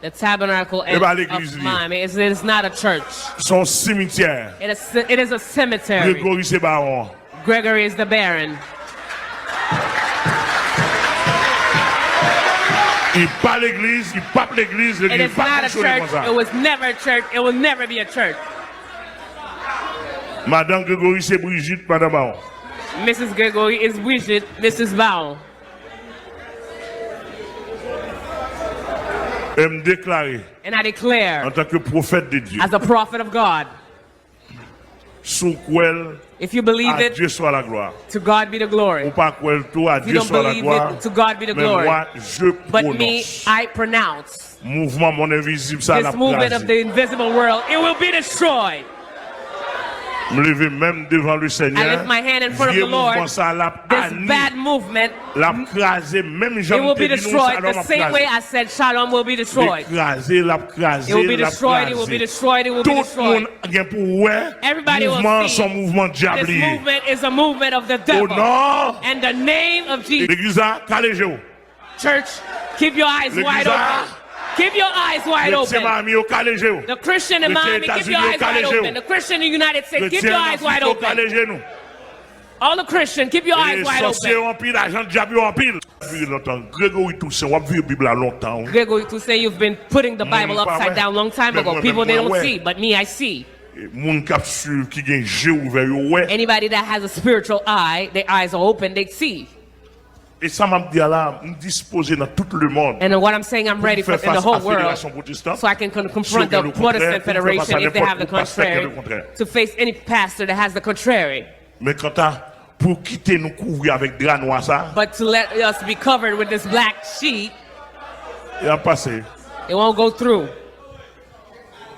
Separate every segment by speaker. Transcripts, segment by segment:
Speaker 1: The tabernacle of Miami is not a church.
Speaker 2: Son cimetière.
Speaker 1: It is a cemetery.
Speaker 2: Gregory c'est baron.
Speaker 1: Gregory is the baron.
Speaker 2: Il pas l'église, il pas l'église.
Speaker 1: It is not a church. It was never a church. It will never be a church.
Speaker 2: Madame Gregory c'est Brigitte, Madame Baron.
Speaker 1: Mrs. Gregory is Brigitte, Mrs. Baron.
Speaker 2: Et me déclarer
Speaker 1: And I declare,
Speaker 2: en tant que prophète de Dieu,
Speaker 1: as a prophet of God,
Speaker 2: if
Speaker 1: you believe it,
Speaker 2: Dieu soit la gloire.
Speaker 1: To God be the glory.
Speaker 2: Ou pas tout à
Speaker 1: If you
Speaker 2: Dieu
Speaker 1: don't
Speaker 2: soit la
Speaker 1: believe
Speaker 2: gloire.
Speaker 1: it, to God be the glory.
Speaker 2: Moi, je
Speaker 1: But
Speaker 2: prononce.
Speaker 1: me, I pronounce.
Speaker 2: Mouvement mon invisible ça
Speaker 1: This movement of the invisible world, it will be destroyed.
Speaker 2: Me lever même devant le Seigneur.
Speaker 1: I lift my hand in front of the Lord. This bad movement, it will be destroyed the same way I said Shalom will be destroyed. It will be destroyed, it will be destroyed, it will be destroyed. Everybody will see this movement is a movement of the devil. And the name of Jesus. Church, keep your eyes wide open. Keep your eyes wide open. The Christian in Miami, keep your eyes wide open. The Christian in the United States, keep your eyes wide open. All the Christians, keep your eyes wide open. Gregory tout say you've been putting the Bible upside down a long time ago. People, they don't see, but me, I see. Anybody that has a spiritual eye, their eyes are open, they see.
Speaker 2: Et ça m'a dit là, me disposer dans tout le monde.
Speaker 1: And what I'm saying, I'm ready for in the whole world, so I can confront the Protestant Federation if they have the contrary, to face any pastor that has the contrary.
Speaker 2: Mais quand pour quitter nous couvrir avec drap noir ça.
Speaker 1: But to let us be covered with this black sheet,
Speaker 2: il va passer.
Speaker 1: It won't go through.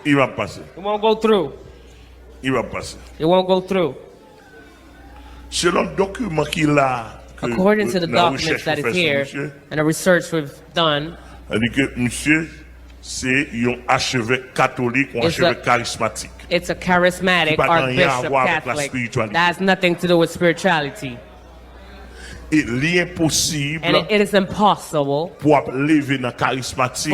Speaker 2: Il va passer.
Speaker 1: It won't go through.
Speaker 2: Il va passer.
Speaker 1: It won't go through.
Speaker 2: Selon le document qu'il a.
Speaker 1: According to the documents that is here and the research we've done, it's a charismatic archbishop Catholic that has nothing to do with spirituality. And it is impossible for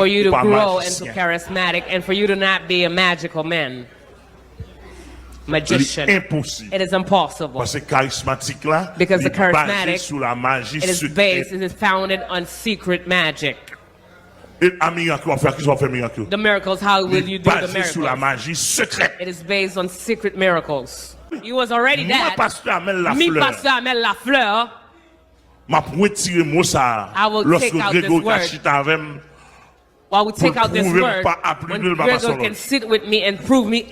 Speaker 1: you to grow into charismatic and for you to not be a magical man. Magician. It is impossible. Because the charismatic, it is founded on secret magic. The miracles, how will you do the miracles? It is based on secret miracles. You was already that. Me, Pastor Armel la fleur. I will take out this word. While we take out this word, when Gregory can sit with me and prove me